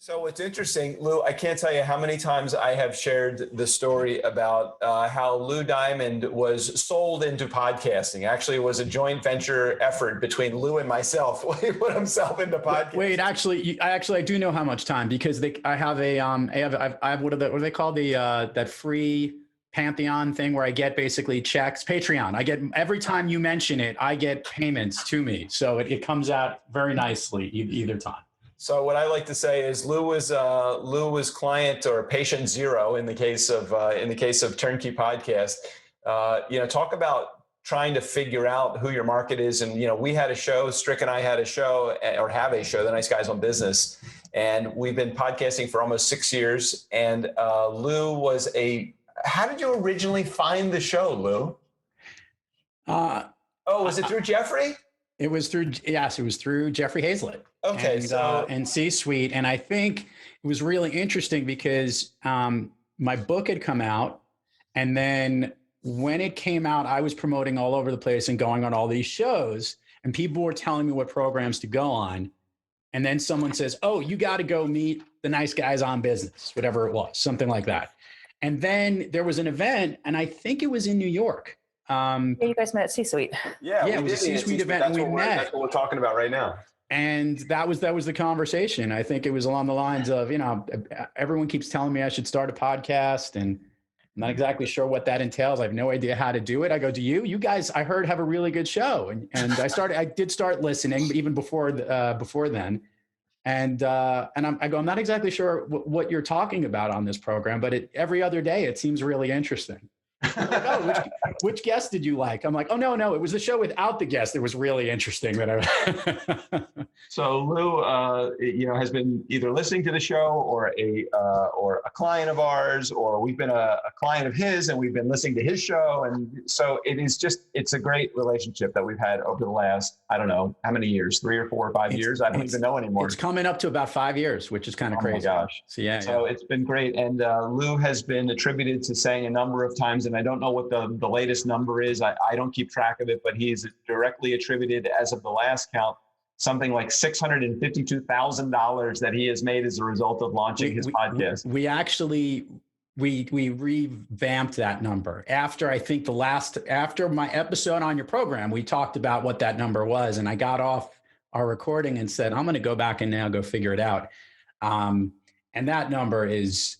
So it's interesting, Lou, I can't tell you how many times I have shared the story about how Lou Diamond was sold into podcasting. Actually, it was a joint venture effort between Lou and myself. He put himself into podcasting. Wait, I do know how much time, because I have what are they called? That free Pantheon thing where I get basically checks, Patreon. I get, every time you mention it, I get payments to me. So it comes out very nicely either time. So what I like to say is Lou was client or patient zero in the case of Turnkey Podcast. Talk about trying to figure out who your market is. And we had a show, Strick and I had a show, or have a show, The Nice Guys on Business, and we've been podcasting for almost 6 years. And Lou was how did you originally find the show, Lou? Was it through Jeffrey? It was through Jeffrey Hazlett. Okay, and C-Suite. And I think it was really interesting because my book had come out, and then when it came out, I was promoting all over the place and going on all these shows, and people were telling me what programs to go on. And then someone says, "Oh, you got to go meet the Nice Guys on Business," whatever it was, something like that. And then there was an event, and I think it was in New York. You guys met at C-Suite. Yeah, it was a C-Suite event, and we met. That's what we're talking about right now. And that was the conversation. I think it was along the lines of, everyone keeps telling me I should start a podcast, and I'm not exactly sure what that entails. I have no idea how to do it. I go, you guys, I heard, have a really good show. And I did start listening even before then. And I go, I'm not exactly sure what you're talking about on this program, but every other day it seems really interesting. Like, oh, which guest did you like? I'm like, oh, no, it was the show without the guest that was really interesting. So Lou, has been either listening to the show or a client of ours, or we've been a client of his and we've been listening to his show. And so it's a great relationship that we've had over the last, I don't know, how many years, 3 or 4 or 5 years? I don't even know anymore. It's coming up to about 5 years, which is kind of crazy. Oh my gosh. So it's been great. And Lou has been attributed to saying a number of times, and I don't know what the latest number is. I don't keep track of it, but he's directly attributed, as of the last count, something like $652,000 that he has made as a result of launching his podcast. We actually revamped that number after, I think after my episode on your program, we talked about what that number was, and I got off our recording and said, I'm going to go back and now go figure it out. And that number is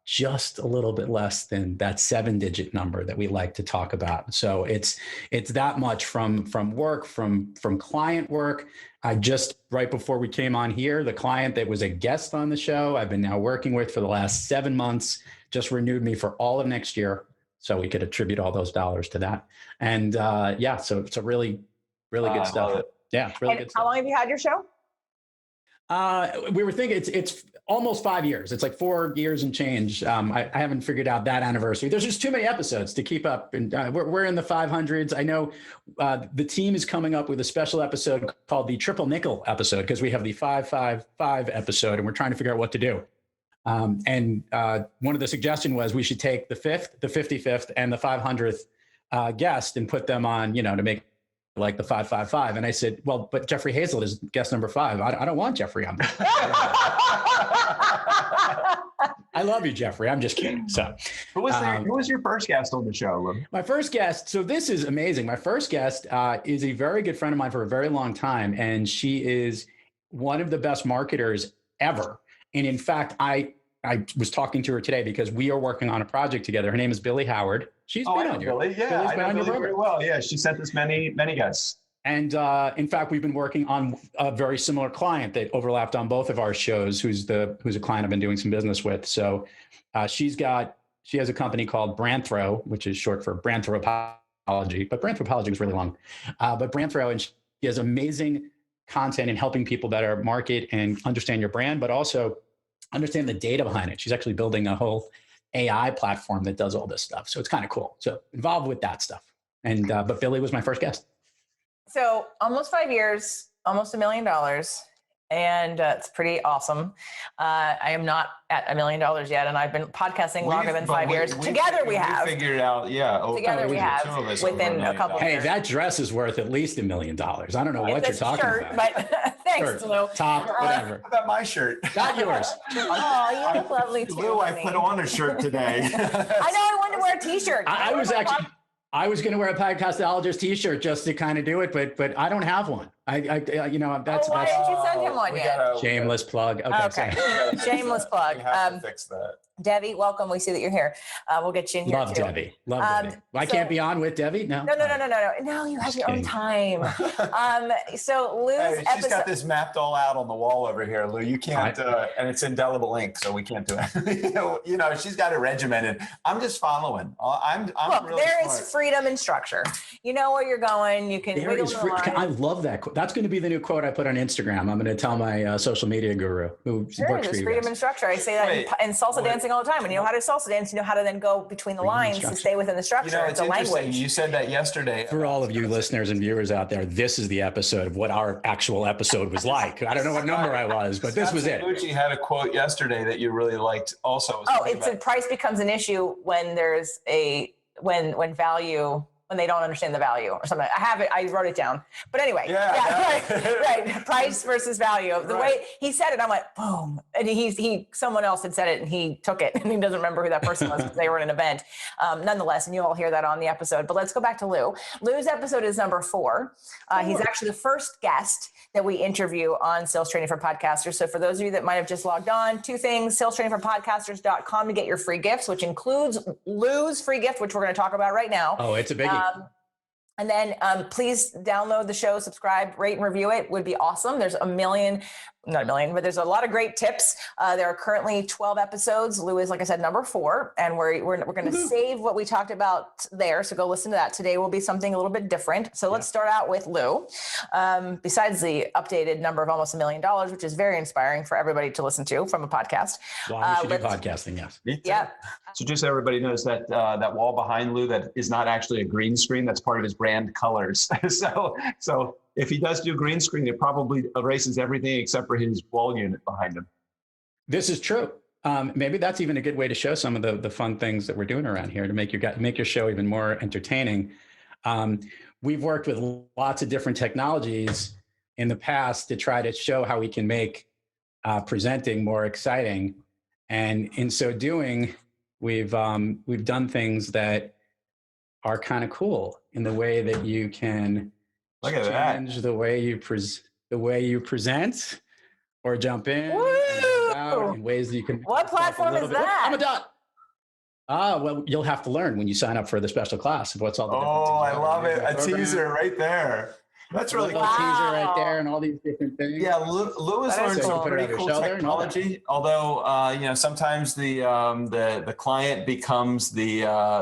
just a little bit less than that 7-digit number that we like to talk about. So it's that much from work, from client work. I just, right before we came on here, the client that was a guest on the show, I've been now working with for the last 7 months, just renewed me for all of next year. So we could attribute all those dollars to that. And so it's a really, really good stuff. Yeah, it's really good stuff. How long have you had your show? We were thinking it's almost 5 years. It's like 4 years and change. I haven't figured out that anniversary. There's just too many episodes to keep up. And we're in the 500s. I know the team is coming up with a special episode called the Triple Nickel episode, because we have the 555 episode and we're trying to figure out what to do. And one of the suggestions was we should take the 5th, the 55th, and the 500th guest and put them on, to make like the 555. And I said, well, but Jeffrey Hazlett is guest number 5. I don't want Jeffrey on there. I love you, Jeffrey. I'm just kidding. So who was your first guest on the show, Lou? My first guest. So this is amazing. My first guest is a very good friend of mine for a very long time. And she is one of the best marketers ever. And in fact, I was talking to her today because we are working on a project together. Her name is Billy Howard. She's been on your, Billy. Yeah, I know Billy very well. Yeah, she sent us many guests. And in fact, we've been working on a very similar client that overlapped on both of our shows, who's a client I've been doing some business with. So she has a company called Branthro, which is short for Branthropology, but Branthropology was really long. But Branthro, and she has amazing content in helping people better market and understand your brand, but also understand the data behind it. She's actually building a whole AI platform that does all this stuff. So it's kind of cool. So involved with that stuff. And, but Billy was my first guest. So almost 5 years, almost $1 million. And it's pretty awesome. I am not at $1 million yet, and I've been podcasting longer than 5 years. Together we have. We figured out, yeah. Together we have within a couple of years. Hey, that dress is worth at least $1 million. I don't know what you're talking about. But thanks, Lou. Top, whatever. How about my shirt? Not yours. Oh, you look lovely too. Lou, I put on a shirt today. I know I wanted to wear a t-shirt. I was going to wear a podcastologist t-shirt just to kind of do it, but I don't have one. Why didn't you send him one yet? Shameless plug. Okay. Shameless plug. We have to fix that. Debbie, welcome. We see that you're here. We'll get you in here Love too. Debbie. Debbie. I can't be on with Debbie? No. No, you have your own time. So Lou's Hey, she's got this mapped all out on the wall over here, Lou. You can't, and it's indelible ink, so we can't do it. you know, she's got it regimented. I'm just following. Look, really there smart. is freedom and structure. You know where you're going. You can wiggle the line. I love that quote. That's going to be the new quote I put on Instagram. I'm going to tell my social media guru who works for you freedom guys. and structure. I say that in salsa dancing all the time. When you know how to salsa dance, you know how to then go between the lines to stay within the structure. You know, it's the interesting. language. You said that yesterday. For all of you listeners and viewers out there, this is the episode of what our actual episode was like. I don't know what number I was, but this was it. Gucci had a quote yesterday that you really liked also. It's a price becomes an issue when there's when value, when they don't understand the value or something. I have it. I wrote it down. But anyway, right. Price versus value. The way he said it, I'm like, boom. And someone else had said it and he took it and he doesn't remember who that person was because they were in an event. Nonetheless, and you all hear that on the episode. But let's go back to Lou. Lou's episode is number 4. He's actually the first guest that we interview on Sales Training for Podcasters. So for those of you that might have just logged on, 2 things, salestrainingforpodcasters.com to get your free gifts, which includes Lou's free gift, which we're going to talk about right now. Oh, it's a biggie. And then please download the show, subscribe, rate, and review it. Would be awesome. There's not a million, but there's a lot of great tips. There are currently 12 episodes. Lou is, like I said, number 4, and we're going to save what we talked about there. So go listen to that. Today will be something a little bit different. So let's start out with Lou. Besides the updated number of almost $1 million, which is very inspiring for everybody to listen to from a podcast. Well, we should do podcasting, yes. Yeah. So just so everybody knows that that wall behind Lou, that is not actually a green screen. That's part of his brand colors. so if he does do green screen, it probably erases everything except for his wall unit behind him. This is true. Maybe that's even a good way to show some of the fun things that we're doing around here to make your show even more entertaining. We've worked with lots of different technologies in the past to try to show how we can make presenting more exciting. And in so doing, we've done things that are kind of cool in the way that you can change the way you present or jump in and out in ways that you can. What platform is that? I'm a dot. Well, you'll have to learn when you sign up for the special class of what's all the different things. I love it. A teaser right there. That's really cool. Teaser right there and all these different things. Yeah, Lou has learned some pretty cool technology. Although sometimes the client becomes the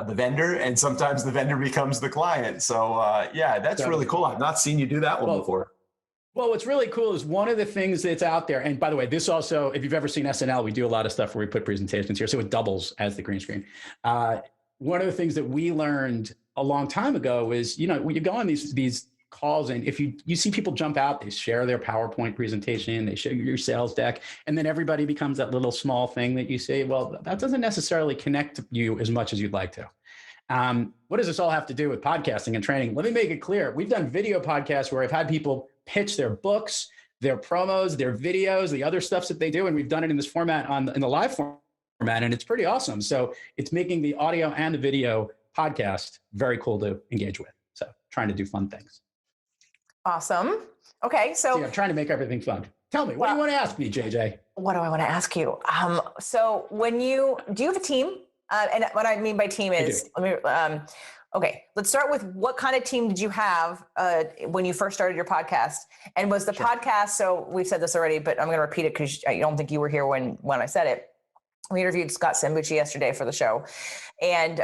vendor, and sometimes the vendor becomes the client. So that's really cool. I've not seen you do that one before. Well, what's really cool is one of the things that's out there. And by the way, this also, if you've ever seen SNL, we do a lot of stuff where we put presentations here, so it doubles as the green screen. One of the things that we learned a long time ago is, when you go on these calls, and if you see people jump out, they share their PowerPoint presentation, they show you your sales deck, and then everybody becomes that little small thing that you say, well, that doesn't necessarily connect you as much as you'd like to. What does this all have to do with podcasting and training? Let me make it clear. We've done video podcasts where I've had people pitch their books, their promos, their videos, the other stuff that they do, and we've done it in this format in the live format, and it's pretty awesome. So it's making the audio and the video podcast very cool to engage with. So trying to do fun things. Awesome. Okay, so I'm trying to make everything fun. Tell me, what do you want to ask me, JJ? What do I want to ask you? So do you have a team? And what I mean by team is, okay, let's start with what kind of team did you have when you first started your podcast? And was the podcast, so we've said this already, but I'm going to repeat it because I don't think you were here when I said it. We interviewed Scott Sembucci yesterday for the show, and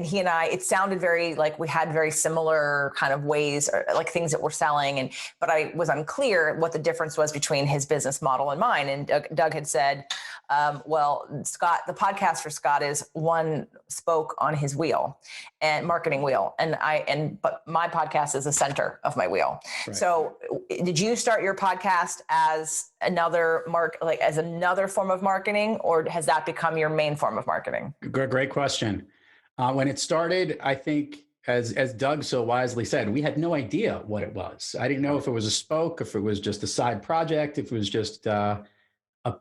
he and I, it sounded very like we had very similar kind of ways, or like things that we're selling, but I was unclear what the difference was between his business model and mine. And Doug had said, well, Scott, the podcast for Scott is one spoke on his wheel and marketing wheel. But my podcast is the center of my wheel. Right. So did you start your podcast as another form of marketing, or has that become your main form of marketing? Great question. When it started, I think, as Doug so wisely said, we had no idea what it was. I didn't know if it was a spoke, if it was just a side project, if it was just a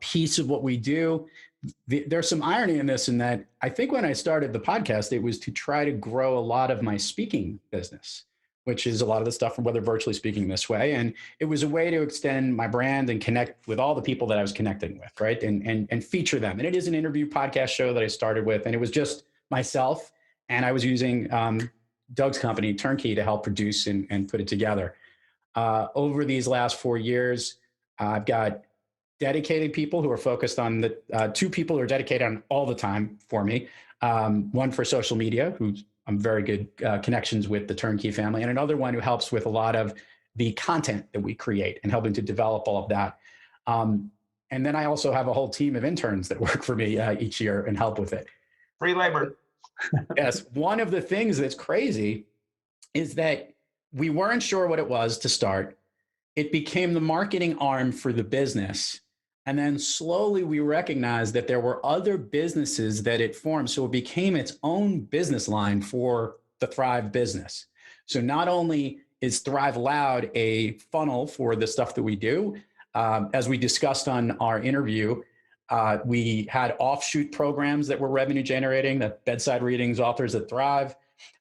piece of what we do. There's some irony in this, in that I think when I started the podcast, it was to try to grow a lot of my speaking business, which is a lot of the stuff from whether virtually speaking this way. And it was a way to extend my brand and connect with all the people that I was connecting with, right? And feature them. And it is an interview podcast show that I started with, and it was just myself. And I was using Doug's company, Turnkey, to help produce and put it together. Over these last 4 years, I've got dedicated people who are focused on the 2 people who are dedicated on all the time for me. One for social media, who I'm very good connections with the Turnkey family, and another one who helps with a lot of the content that we create and helping to develop all of that. And then I also have a whole team of interns that work for me each year and help with it. Free labor. Yes. One of the things that's crazy is that we weren't sure what it was to start. It became the marketing arm for the business. And then slowly we recognized that there were other businesses that it formed. So it became its own business line for the Thrive business. So not only is Thrive Loud a funnel for the stuff that we do, as we discussed on our interview, we had offshoot programs that were revenue generating, the bedside readings, authors at Thrive.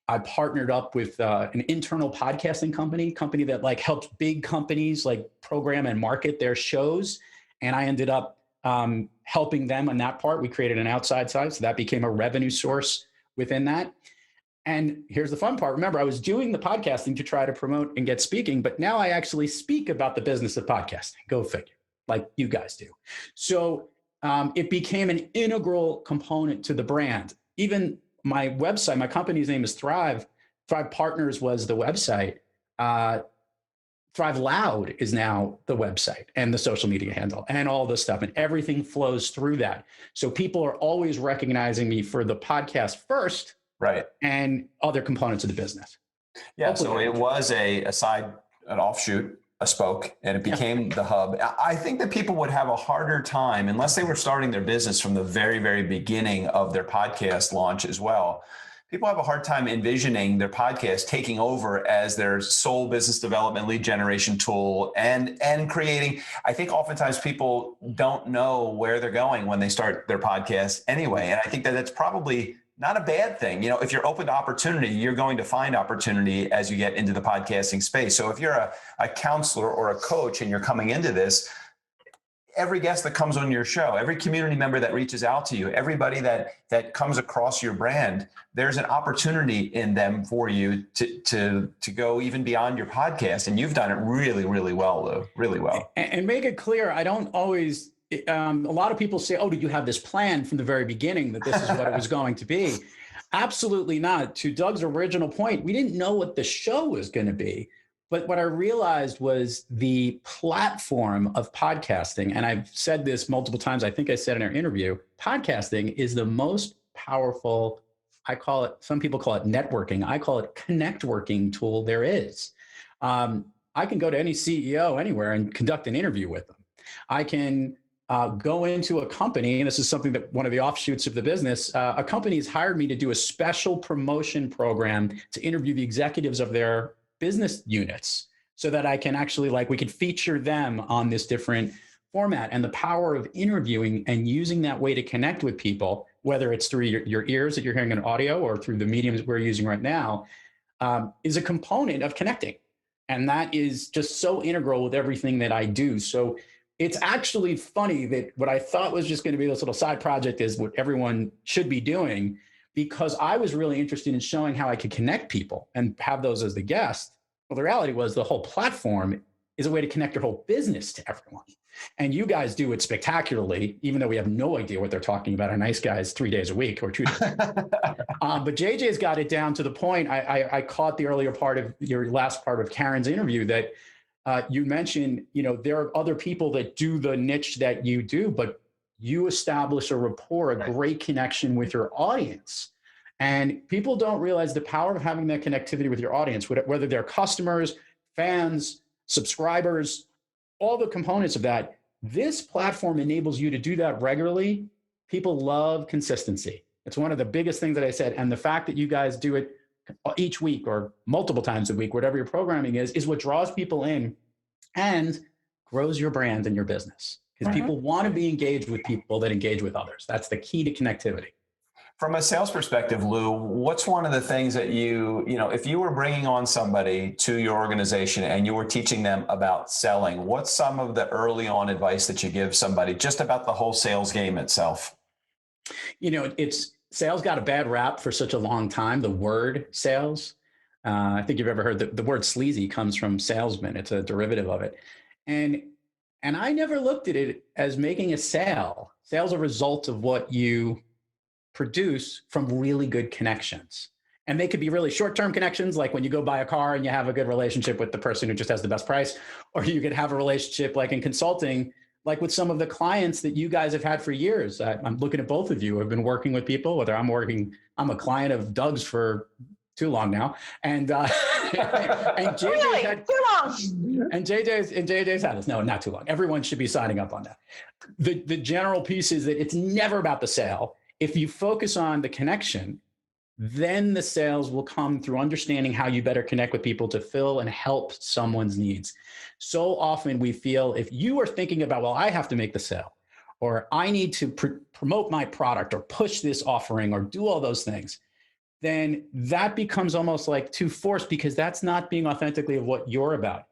I partnered up with an internal podcasting company that like helps big companies like program and market their shows. And I ended up helping them on that part. We created an outside side, so that became a revenue source within that. And here's the fun part. Remember, I was doing the podcasting to try to promote and get speaking, but now I actually speak about the business of podcasting. Go figure, like you guys do. So it became an integral component to the brand. Even my website, my company's name is Thrive. Thrive Partners was the website. Thrive Loud is now the website and the social media handle and all this stuff, and everything flows through that. So people are always recognizing me for the podcast first, right, and other components of the business. Yeah, hopefully. So it was an offshoot, a spoke, and it became the hub. I think that people would have a harder time, unless they were starting their business from the very, very beginning of their podcast launch as well. People have a hard time envisioning their podcast taking over as their sole business development lead generation tool and creating. I think oftentimes people don't know where they're going when they start their podcast anyway. And I think that that's probably not a bad thing. You know, if you're open to opportunity, you're going to find opportunity as you get into the podcasting space. So if you're a counselor or a coach and you're coming into this, every guest that comes on your show, every community member that reaches out to you, everybody that comes across your brand, there's an opportunity in them for you to go even beyond your podcast. And you've done it really, really well, Lou, really well. And make it clear, I don't always, a lot of people say, oh, did you have this plan from the very beginning that this is what it was going to be? Absolutely not. To Doug's original point, we didn't know what the show was going to be. But what I realized was the platform of podcasting, and I've said this multiple times, I think I said in our interview, podcasting is the most powerful, I call it, some people call it networking, I call it connect working tool there is. I can go to any CEO anywhere and conduct an interview with them. I can go into a company, and this is something that one of the offshoots of the business, a company has hired me to do a special promotion program to interview the executives of their business units so that I can actually, we could feature them on this different format. And the power of interviewing and using that way to connect with people, whether it's through your ears that you're hearing in audio or through the mediums we're using right now, is a component of connecting. And that is just so integral with everything that I do. So it's actually funny that what I thought was just going to be this little side project is what everyone should be doing, because I was really interested in showing how I could connect people and have those as the guest. Well, the reality was the whole platform is a way to connect your whole business to everyone. And you guys do it spectacularly, even though we have no idea what they're talking about. Our nice guys 3 days a week or 2 days. But JJ's got it down to the point. I caught the earlier part of your last part of Karen's interview that you mentioned, there are other people that do the niche that you do, but you establish a rapport, a great connection with your audience. And people don't realize the power of having that connectivity with your audience, whether they're customers, fans, subscribers, all the components of that. This platform enables you to do that regularly. People love consistency. It's one of the biggest things that I said. And the fact that you guys do it each week or multiple times a week, whatever your programming is what draws people in and grows your brand and your business. Because people want to be engaged with people that engage with others. That's the key to connectivity. From a sales perspective, Lou, what's one of the things that if you were bringing on somebody to your organization and you were teaching them about selling, what's some of the early on advice that you give somebody just about the whole sales game itself? Sales got a bad rap for such a long time, the word sales. I think you've ever heard the word sleazy comes from salesman. It's a derivative of it. And I never looked at it as making a sale. Sales are a result of what you produce from really good connections. And they could be really short-term connections, like when you go buy a car and you have a good relationship with the person who just has the best price, or you could have a relationship like in consulting, like with some of the clients that you guys have had for years. I'm looking at both of you who have been working with people, whether I'm a client of Doug's for too long now. And JJ's really? had, too long. And JJ's had this. No, not too long. Everyone should be signing up on that. The general piece is that it's never about the sale. If you focus on the connection, then the sales will come through understanding how you better connect with people to fill and help someone's needs. So often we feel if you are thinking about, well, I have to make the sale, or I need to promote my product or push this offering or do all those things, then that becomes almost like too forced because that's not being authentically of what you're about.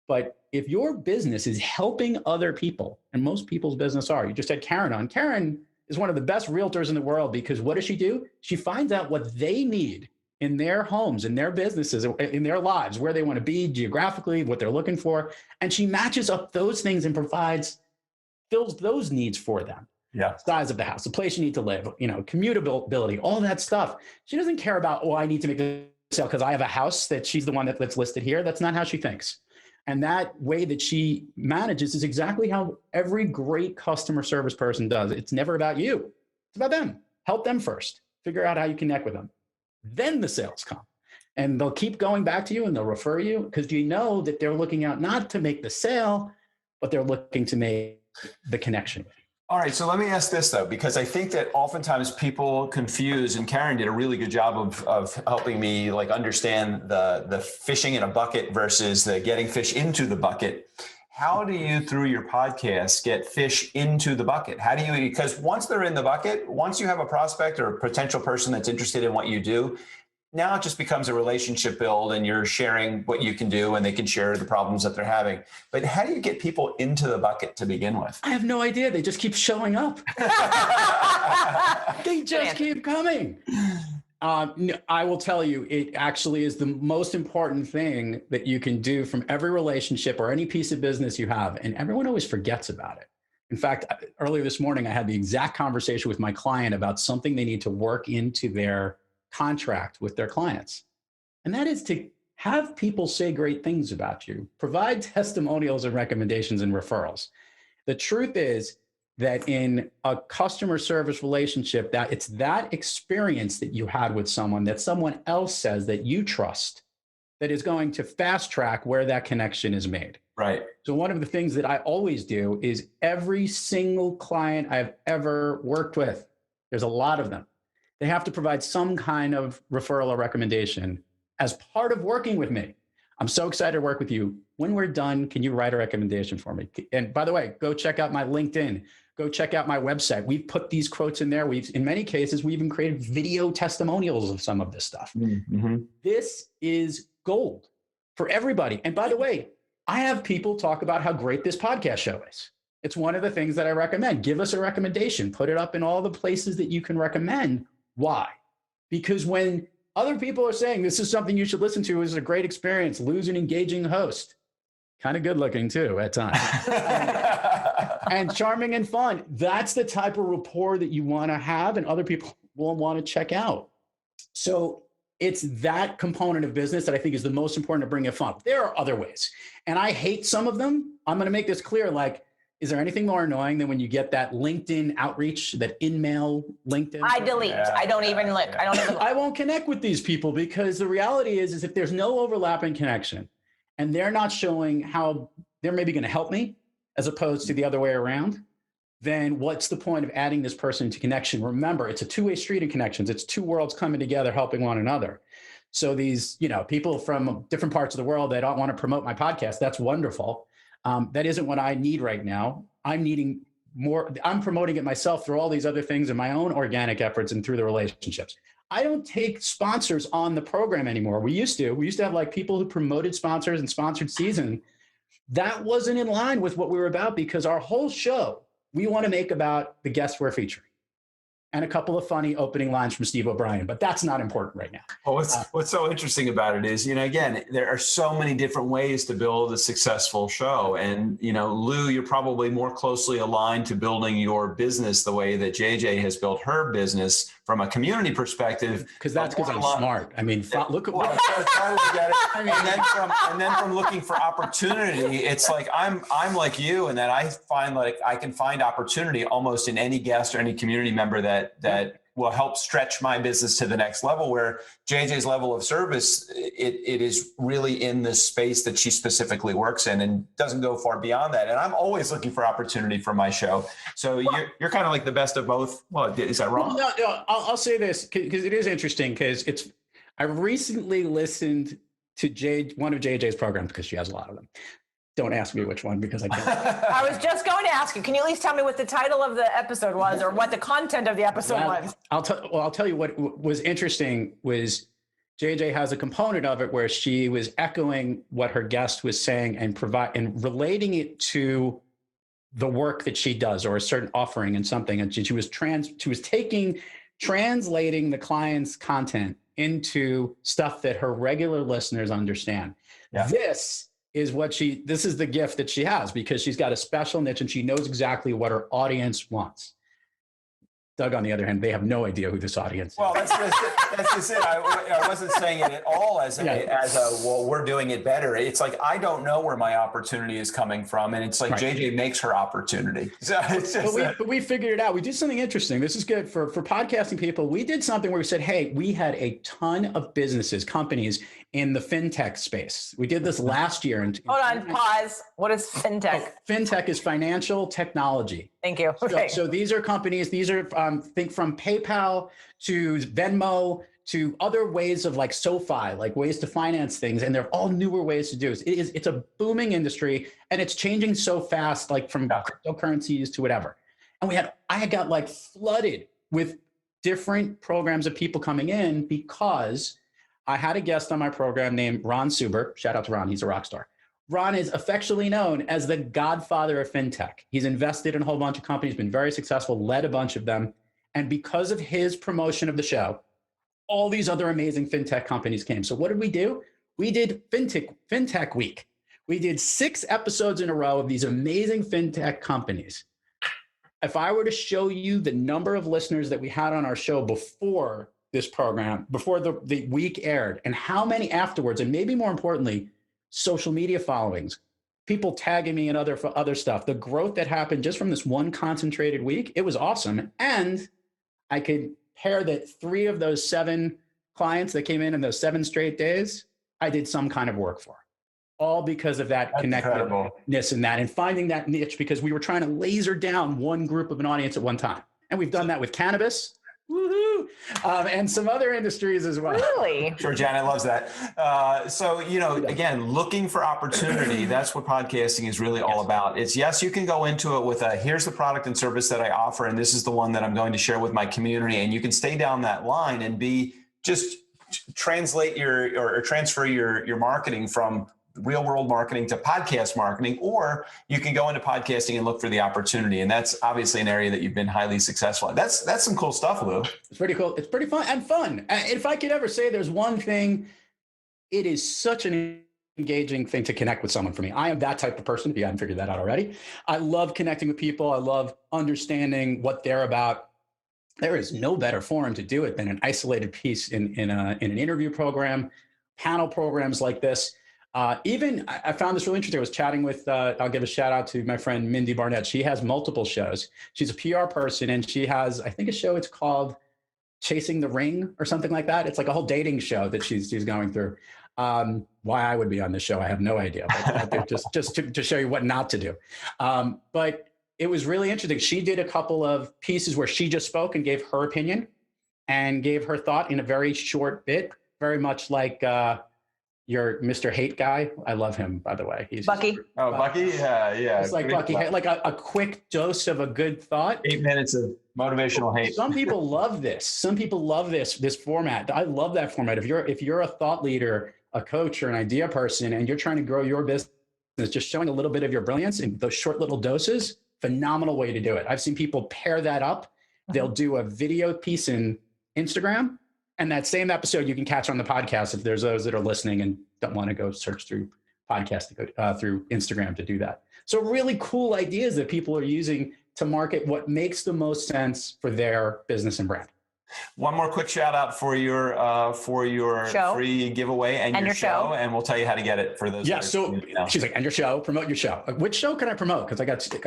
But if your business is helping other people, and most people's business are, you just had Karen on. Karen is one of the best realtors in the world because what does she do? She finds out what they need in their homes, in their businesses, in their lives, where they want to be geographically, what they're looking for. And she matches up those things and fills those needs for them. Yeah. Size of the house, the place you need to live, commutability, all that stuff. She doesn't care about, I need to make the sale because I have a house that she's the one that's listed here. That's not how she thinks. And that way that she manages is exactly how every great customer service person does. It's never about you. It's about them. Help them first. Figure out how you connect with them. Then the sales come. And they'll keep going back to you and they'll refer you because you know that they're looking out not to make the sale, but they're looking to make the connection. All right, so let me ask this though, because I think that oftentimes people confuse, and Karen did a really good job of helping me understand the fishing in a bucket versus the getting fish into the bucket. How do you, through your podcast, get fish into the bucket? How do you, because once they're in the bucket, once you have a prospect or a potential person that's interested in what you do, now it just becomes a relationship build and you're sharing what you can do and they can share the problems that they're having. But how do you get people into the bucket to begin with? I have no idea. They just keep showing up. They just keep coming. No, I will tell you, it actually is the most important thing that you can do from every relationship or any piece of business you have. And everyone always forgets about it. In fact, earlier this morning, I had the exact conversation with my client about something they need to work into their contract with their clients. And that is to have people say great things about you, provide testimonials and recommendations and referrals. The truth is that in a customer service relationship, that it's that experience that you had with someone that someone else says that you trust that is going to fast track where that connection is made. Right. So one of the things that I always do is every single client I've ever worked with, there's a lot of them, they have to provide some kind of referral or recommendation as part of working with me. I'm so excited to work with you. When we're done, can you write a recommendation for me? And by the way, go check out my LinkedIn. Go check out my website. We've put these quotes in there. In many cases, we even created video testimonials of some of this stuff. Mm-hmm. This is gold for everybody. And by the way, I have people talk about how great this podcast show is. It's one of the things that I recommend. Give us a recommendation. Put it up in all the places that you can recommend. Why? Because when other people are saying this is something you should listen to, is a great experience, Lou's an engaging host, kind of good looking too at times, and charming and fun. That's the type of rapport that you want to have and other people will want to check out. So it's that component of business that I think is the most important to bring it fun. There are other ways, and I hate some of them. I'm going to make this clear. Like is there anything more annoying than when you get that LinkedIn outreach, that in-mail LinkedIn? I delete. I don't even look. I don't even look. I won't connect with these people because the reality is if there's no overlapping connection and they're not showing how they're maybe going to help me as opposed to the other way around, then what's the point of adding this person to connection? Remember, it's a two-way street in connections. It's two worlds coming together, helping one another. So these, people from different parts of the world that don't want to promote my podcast, that's wonderful. That isn't what I need right now. I'm needing more. I'm promoting it myself through all these other things and my own organic efforts and through the relationships. I don't take sponsors on the program anymore. We used to have like people who promoted sponsors and sponsored season. That wasn't in line with what we were about because our whole show, we want to make about the guests we're featuring. And a couple of funny opening lines from Steve O'Brien, but that's not important right now. Well, what's so interesting about it is, again, there are so many different ways to build a successful show. And, Lou, you're probably more closely aligned to building your business the way that JJ has built her business from a community perspective. Because I'm smart. I mean, look at what and then from looking for opportunity, it's like I'm like you, and that I find like I can find opportunity almost in any guest or any community member that will help stretch my business to the next level, where JJ's level of service, it is really in the space that she specifically works in and doesn't go far beyond that. And I'm always looking for opportunity for my show. So you're kind of like the best of both. Well, is that wrong? No, I'll say this because it is interesting because I recently listened to one of JJ's programs because she has a lot of them. Don't ask me which one because I can't. I was just going to ask you, can you at least tell me what the title of the episode was or what the content of the episode was? I'll tell you what was interesting was JJ has a component of it where she was echoing what her guest was saying and relating it to the work that she does or a certain offering and something. And she was translating the client's content into stuff that her regular listeners understand. Yeah. This is the gift that she has because she's got a special niche and she knows exactly what her audience wants. Doug, on the other hand, they have no idea who this audience is. Well, that's just it. I wasn't saying it at all as well, we're doing it better. It's like, I don't know where my opportunity is coming from. And it's like JJ makes her opportunity. So it's just but we figured it out. We did something interesting. This is good for podcasting people. We did something where we said, hey, we had a ton of businesses, companies in the fintech space. We did this last year. Hold on, pause. What is fintech? Oh, fintech is financial technology. Thank you. Okay. So these are companies, think from PayPal to Venmo to other ways of like SoFi, like ways to finance things. And they're all newer ways to do it. It's a booming industry and it's changing so fast, like from cryptocurrencies to whatever. And I got like flooded with different programs of people coming in because I had a guest on my program named Ron Suber. Shout out to Ron. He's a rock star. Ron is affectionately known as the godfather of fintech. He's invested in a whole bunch of companies, been very successful, led a bunch of them. And because of his promotion of the show, all these other amazing fintech companies came. So what did we do? We did Fintech Week. We did 6 episodes in a row of these amazing fintech companies. If I were to show you the number of listeners that we had on our show before this program, before the week aired, and how many afterwards, and maybe more importantly, social media followings, people tagging me and other stuff, the growth that happened just from this one concentrated week, it was awesome. And I could pair that 3 of those 7 clients that came in those 7 straight days, I did some kind of work for. All because of that connectedness and finding that niche because we were trying to laser down one group of an audience at one time. And we've done that with cannabis. Woohoo! And some other industries as well. Really? Sure, Janet loves that. So, again, looking for opportunity, that's what podcasting is really all about. It's, yes, you can go into it with here's the product and service that I offer, and this is the one that I'm going to share with my community. And you can stay down that line and just translate or transfer your marketing from real world marketing to podcast marketing, or you can go into podcasting and look for the opportunity. And that's obviously an area that you've been highly successful at. That's some cool stuff, Lou. It's pretty cool. It's pretty fun and fun. If I could ever say there's one thing, it is such an engaging thing to connect with someone for me. I am that type of person, if you haven't figured that out already. I love connecting with people. I love understanding what they're about. There is no better forum to do it than an isolated piece in an interview program, panel programs like this. Even I found this really interesting. I was chatting with, I'll give a shout out to my friend Mindy Barnett. She has multiple shows. She's a PR person, and she has, I think, a show. It's called Chasing the Ring or something like that. It's like a whole dating show that she's going through. Why I would be on this show, I have no idea. But just to show you what not to do. But it was really interesting. She did a couple of pieces where she just spoke and gave her opinion and gave her thought in a very short bit, very much like your Mr. Hate guy. I love him, by the way. He's Bucky. Bucky? Yeah. It's like Bucky, like a quick dose of a good thought. 8 minutes of motivational hate. Some people love this. Some people love this format. I love that format. If you're a thought leader, a coach, or an idea person, and you're trying to grow your business, just showing a little bit of your brilliance in those short little doses, phenomenal way to do it. I've seen people pair that up. They'll do a video piece in Instagram, and that same episode you can catch on the podcast if there's those that are listening and don't want to go search through podcast to go through Instagram to do that. So really cool ideas that people are using to market what makes the most sense for their business and brand. One more quick shout out for your show. Free giveaway and your show, and we'll tell you how to get it for those. Yeah. So she's like, and your show, promote your show. Which show can I promote? Because I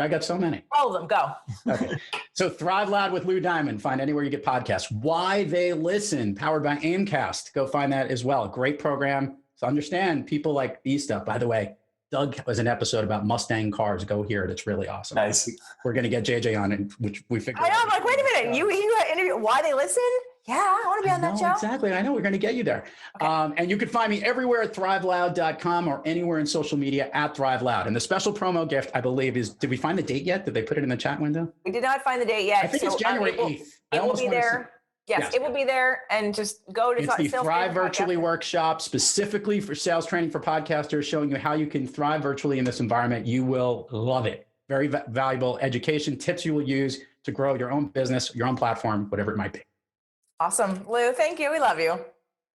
got so many. All of them, go. Okay. So Thrive Loud with Lou Diamond. Find anywhere you get podcasts. Why They Listen, powered by Aimcast. Go find that as well. Great program. So understand people like these stuff. By the way, Doug has an episode about Mustang cars. Go hear it. It's really awesome. Nice. We're going to get JJ on it, which we figured. I know. I'm like, wait a minute. You interview Why They Listen? Yeah, I want to be on that show. Exactly. I know. We're going to get you there. Okay. And you can find me everywhere at thriveloud.com or anywhere in social media at Thrive Loud. And the special promo gift, I believe, is, did we find the date yet? Did they put it in the chat window? We did not find the date yet. I think it's January 8th. It will be there. Yes, it will be there. And just go to it's the Thrive Virtually Workshop, specifically for sales training for podcasters, showing you how you can thrive virtually in this environment. You will love it. Very valuable education, tips you will use to grow your own business, your own platform, whatever it might be. Awesome. Lou, thank you. We love you.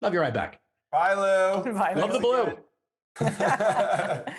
Love you right back. Bye, Lou. Bye, love Lou. the blue.